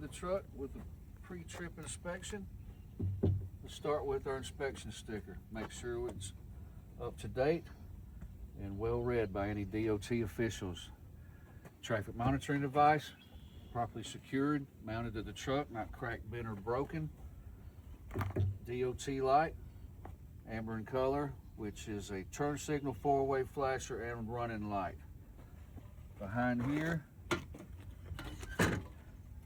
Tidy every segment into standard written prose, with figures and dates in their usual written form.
the truck with a pre-trip inspection. Let's start with our inspection sticker. Make sure it's up to date and well read by any DOT officials. Traffic monitoring device, properly secured, mounted to the truck, not cracked, bent, or broken. DOT light, amber in color, which is a turn signal, four-way flasher, and running light. Behind here,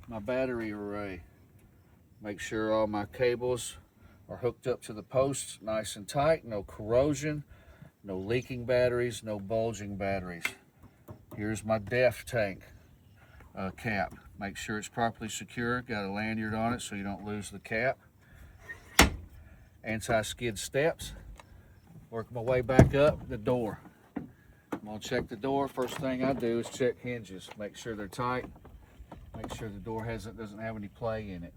my battery array. Make sure all my cables are hooked up to the posts nice and tight, no corrosion, no leaking batteries, no bulging batteries. Here's my DEF tank cap. Make sure it's properly secure, got a lanyard on it so you don't lose the cap. Anti-skid steps. Work my way back up the door. I'm gonna check the door. First thing I do is check hinges. Make sure they're tight. Make sure the door doesn't have any play in it.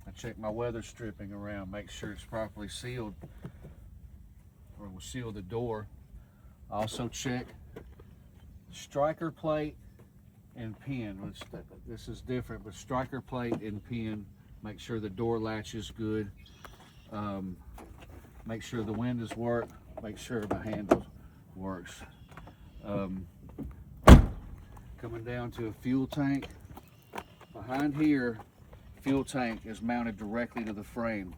I check my weather stripping around. Make sure it's properly sealed, or we'll seal the door. I also check striker plate and pin. This is different, but striker plate and pin. Make sure the door latch is good. Make sure the windows work. Make sure the handle works. Coming down to a fuel tank. Behind here, fuel tank is mounted directly to the frame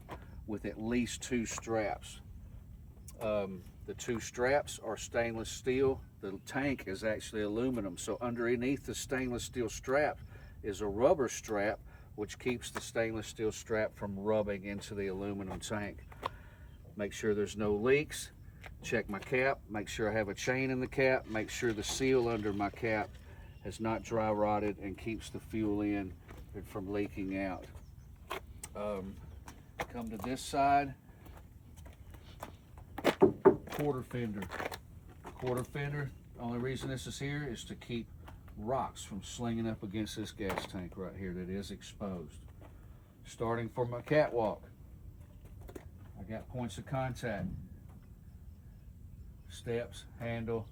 with at least 2 straps. The 2 straps are stainless steel. The tank is actually aluminum. So underneath the stainless steel strap is a rubber strap, which keeps the stainless steel strap from rubbing into the aluminum tank. Make sure there's no leaks. Check my cap. Make sure I have a chain in the cap. Make sure the seal under my cap has not dry rotted and keeps the fuel in from leaking out. Come to this side. Quarter fender. Quarter fender, the only reason this is here is to keep rocks from slinging up against this gas tank right here that is exposed. Starting for my catwalk, I got points of contact. Steps, handle.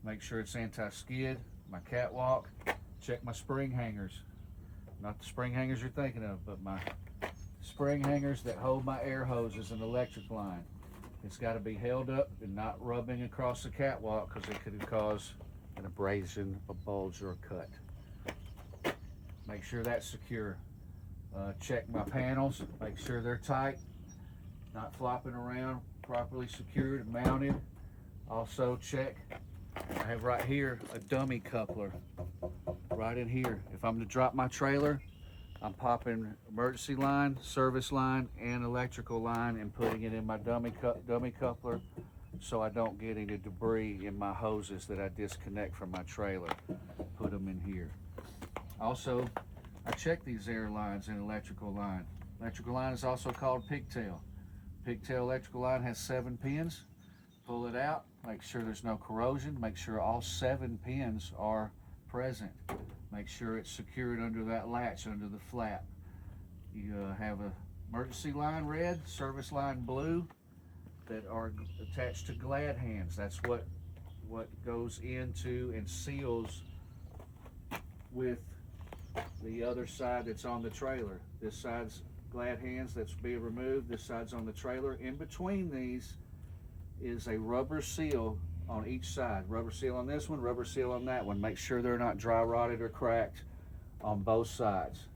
Make sure it's anti-skid. My catwalk. Check my spring hangers. Not the spring hangers you're thinking of, but my spring hangers that hold my air hoses and electric line. It's got to be held up and not rubbing across the catwalk because it could cause an abrasion, a bulge, or a cut. Make sure that's secure. Check my panels. Make sure they're tight, not flopping around, properly secured, mounted. Also check, I have right here a dummy coupler right in here. If I'm to drop my trailer, I'm popping emergency line, service line, and electrical line and putting it in my dummy coupler so I don't get any debris in my hoses that I disconnect from my trailer. Put them in here. Also, I check these air lines and electrical line. Electrical line is also called pigtail. Pigtail electrical line has 7 pins. Pull it out, make sure there's no corrosion, make sure all 7 pins are present. Make sure it's secured under that latch, under the flap. You have a emergency line red, service line blue that are attached to glad hands. That's what goes into and seals with the other side that's on the trailer. This side's glad hands that's being removed. This side's on the trailer. In between these is a rubber seal on each side. Rubber seal on this one, rubber seal on that one. Make sure they're not dry rotted or cracked on both sides.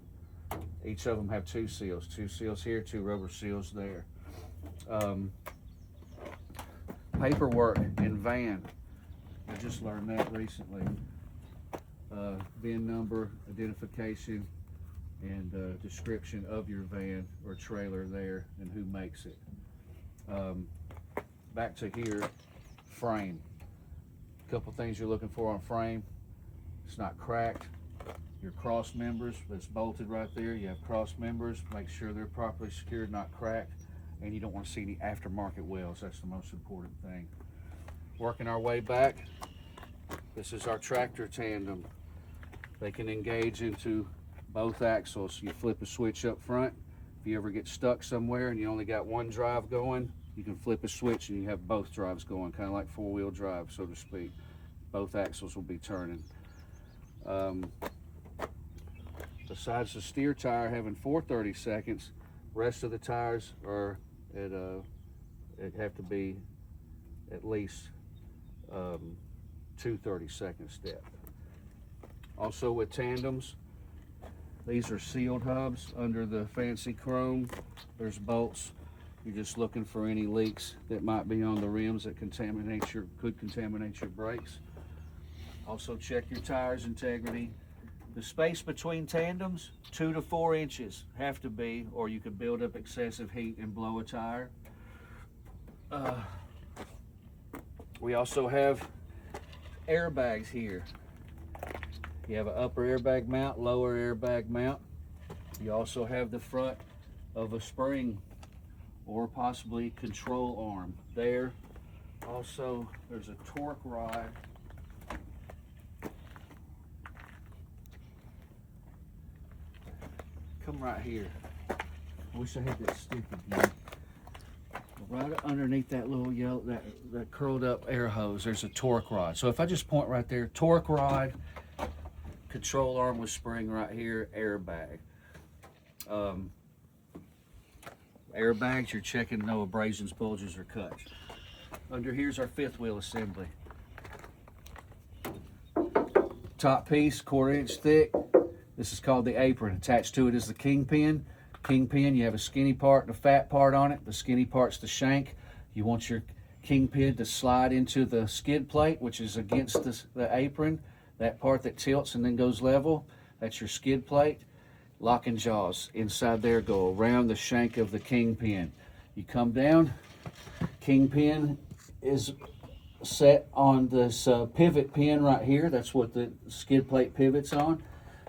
Each of them have 2 seals. 2 seals here, 2 rubber seals there. Paperwork in van. I just learned that recently. VIN number, identification, and description of your van or trailer there and who makes it. Back to here, frame. A couple things you're looking for on frame. It's not cracked. Your cross members that's bolted right there, you have cross members. Make sure they're properly secured, not cracked. And you don't want to see any aftermarket welds. That's the most important thing. Working our way back, this is our tractor tandem. They can engage into both axles. You flip a switch up front. If you ever get stuck somewhere and you only got one drive going, you can flip a switch and you have both drives going, kind of like 4-wheel drive, so to speak. Both axles will be turning. The besides the steer tire having 430 seconds, rest of the tires are at it have to be at least 230 seconds depth. Also with tandems, these are sealed hubs under the fancy chrome. There's bolts. You're just looking for any leaks that might be on the rims that could contaminate your brakes. Also check your tires integrity. The space between tandems, 2 to 4 inches have to be, or you could build up excessive heat and blow a tire. We also have airbags here. You have an upper airbag mount, lower airbag mount. You also have the front of a spring or possibly control arm there. Also, there's a torque rod. Come right here. I wish I had that stick again. Right underneath that little yellow, that curled up air hose, there's a torque rod. So if I just point right there, torque rod, control arm with spring right here, airbag. Airbags, you're checking no abrasions, bulges, or cuts. Under here's our fifth wheel assembly. Top piece, 1/4 inch thick. This is called the apron. Attached to it is the kingpin. Kingpin, you have a skinny part and a fat part on it. The skinny part's the shank. You want your kingpin to slide into the skid plate, which is against the apron. That part that tilts and then goes level, that's your skid plate. Locking jaws inside there go around the shank of the kingpin. You come down, kingpin is set on this pivot pin right here. That's what the skid plate pivots on.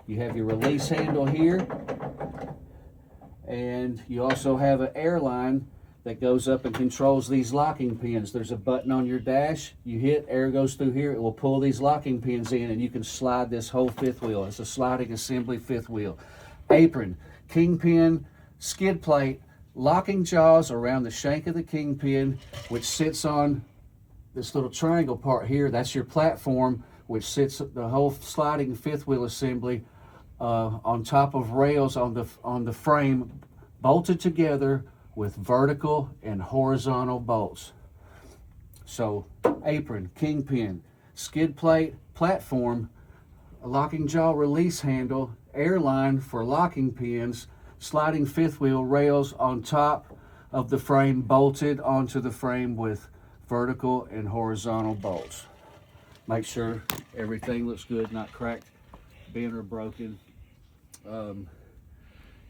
You have your release handle here, and you also have an air line that goes up and controls these locking pins. There's a button on your dash. You hit, air goes through here. It will pull these locking pins in, and you can slide this whole fifth wheel. It's a sliding assembly fifth wheel. Apron, kingpin, skid plate, locking jaws around the shank of the kingpin, which sits on this little triangle part here. That's your platform, which sits the whole sliding fifth wheel assembly on top of rails on the frame, bolted together with vertical and horizontal bolts. So apron, kingpin, skid plate, platform, a locking jaw release handle, airline for locking pins, sliding fifth wheel rails on top of the frame, bolted onto the frame with vertical and horizontal bolts. Make sure everything looks good, not cracked, bent, or broken.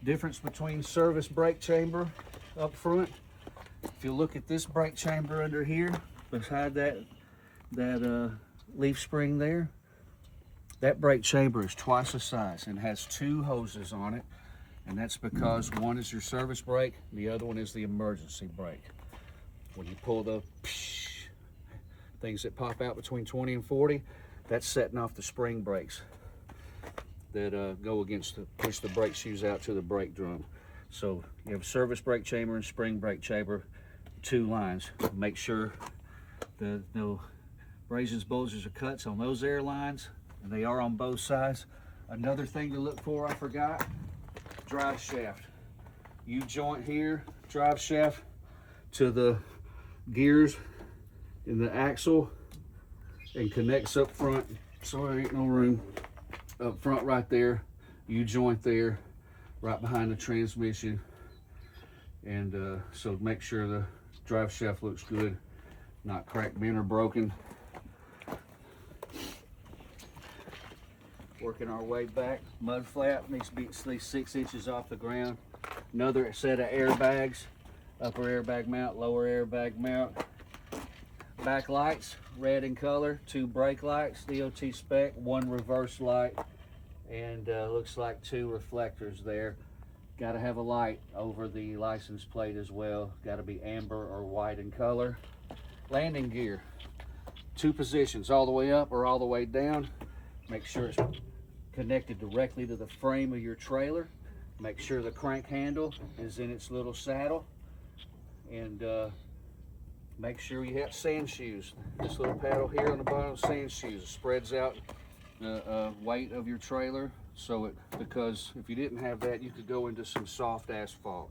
Difference between service brake chamber up front. If you look at this brake chamber under here, beside that leaf spring there, that brake chamber is twice the size and has 2 hoses on it, and that's because one is your service brake, the other one is the emergency brake. When you pull the things that pop out between 20 and 40, that's setting off the spring brakes that go against push the brake shoes out to the brake drum. So you have service brake chamber and spring brake chamber, 2 lines. Make sure that no abrasions, bulges, or cuts on those air lines, and they are on both sides. Another thing to look for, I forgot, drive shaft. U-joint here, drive shaft to the gears in the axle and connects up front. So there ain't no room up front right there. U-joint there, right behind the transmission. And so make sure the drive shaft looks good, not cracked, bent, or broken. Working our way back, mud flap needs to be at least 6 inches off the ground. Another set of airbags, upper airbag mount, lower airbag mount. Back lights, red in color, 2 brake lights, DOT spec, 1 reverse light, and looks like 2 reflectors there. Got to have a light over the license plate as well. Got to be amber or white in color. Landing gear, 2 positions, all the way up or all the way down. Make sure it's connected directly to the frame of your trailer. Make sure the crank handle is in its little saddle, and make sure you have sand shoes. This little paddle here on the bottom, sand shoes, spreads out the weight of your trailer So because if you didn't have that, you could go into some soft asphalt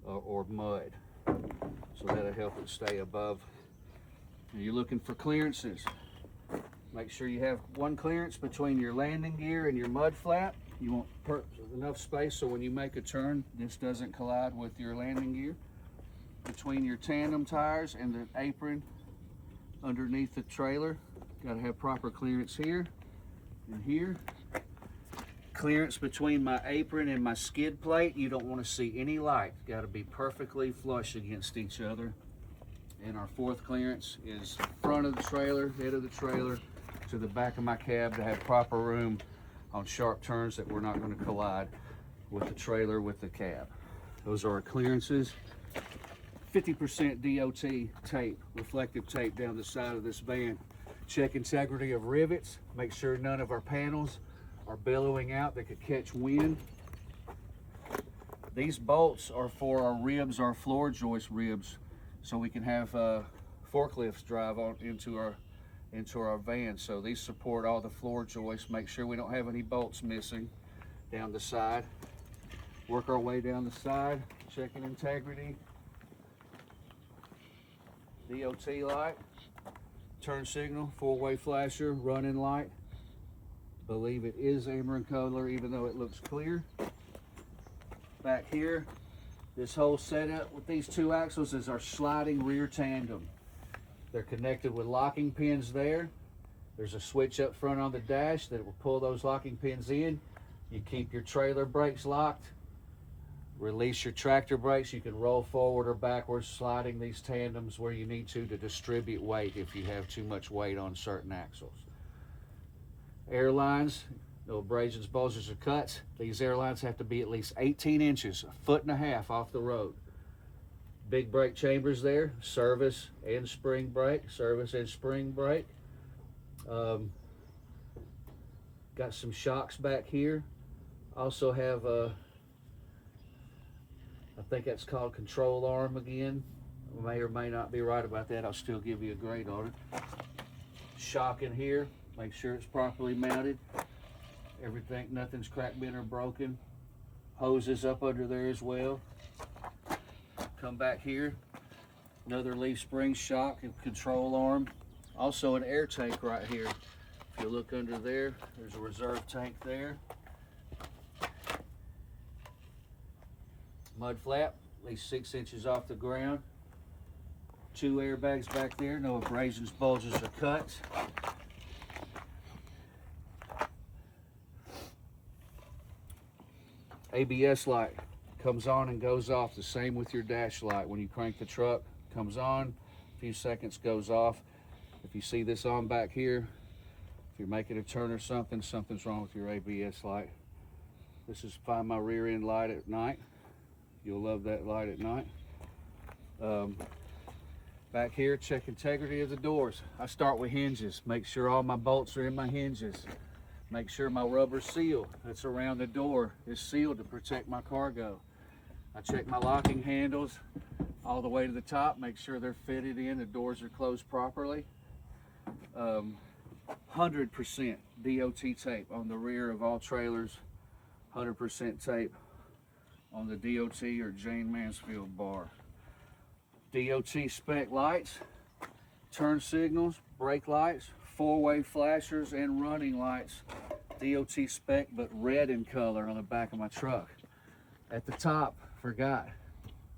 or mud. So that'll help it stay above. And you're looking for clearances. Make sure you have one clearance between your landing gear and your mud flap. You want enough space so when you make a turn, this doesn't collide with your landing gear. Between your tandem tires and the apron underneath the trailer, got to have proper clearance here and here. Clearance between my apron and my skid plate, you don't want to see any light. Got to be perfectly flush against each other. And our fourth clearance is front of the trailer, head of the trailer, to the back of my cab to have proper room on sharp turns that we're not going to collide with the trailer with the cab. Those are our clearances. 50% DOT tape, reflective tape down the side of this van. Check integrity of rivets. Make sure none of our panels are billowing out that could catch wind. These bolts are for our ribs, our floor joist ribs, so we can have forklifts drive on into our van. So these support all the floor joists. Make sure we don't have any bolts missing down the side. Work our way down the side, checking integrity. DOT light, turn signal, four-way flasher, running light. Believe it is amber in color even though it looks clear. Back here, this whole setup with these two axles is our sliding rear tandem. They're connected with locking pins there. There's a switch up front on the dash that will pull those locking pins in. You keep your trailer brakes locked. Release your tractor brakes. You can roll forward or backwards, sliding these tandems where you need to distribute weight if you have too much weight on certain axles. Airlines, no abrasions, bulges, or cuts. These airlines have to be at least 18 inches, 1.5 feet off the road. Big brake chambers there, service and spring brake, service and spring brake. Got some shocks back here. Also have I think that's called control arm again. I may or may not be right about that. I'll still give you a grade on it. Shock in here. Make sure it's properly mounted. Everything, nothing's cracked, bent, or broken. Hoses up under there as well. Come back here. Another leaf spring shock and control arm. Also an air tank right here. If you look under there, there's a reserve tank there. Mud flap, at least 6 inches off the ground. 2 airbags back there, no abrasions, bulges, or cuts. ABS light comes on and goes off, the same with your dash light. When you crank the truck, comes on, a few seconds, goes off. If you see this on back here, if you're making a turn or something, something's wrong with your ABS light. This is Find My Rear End light at night. You'll love that light at night. Back here, check integrity of the doors. I start with hinges. Make sure all my bolts are in my hinges. Make sure my rubber seal that's around the door is sealed to protect my cargo. I check my locking handles all the way to the top. Make sure they're fitted in, the doors are closed properly. 100% DOT tape on the rear of all trailers. 100% tape on the DOT or Jane Mansfield bar. DOT spec lights, turn signals, brake lights, four-way flashers, and running lights. DOT spec, but red in color on the back of my truck. At the top, forgot,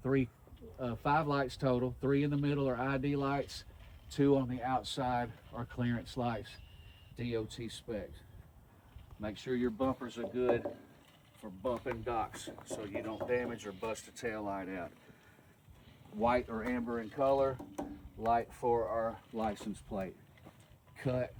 5 lights total. 3 in the middle are ID lights. 2 on the outside are clearance lights. DOT specs. Make sure your bumpers are good for bumping docks so you don't damage or bust a tail light out. White or amber in color, light for our license plate. Cut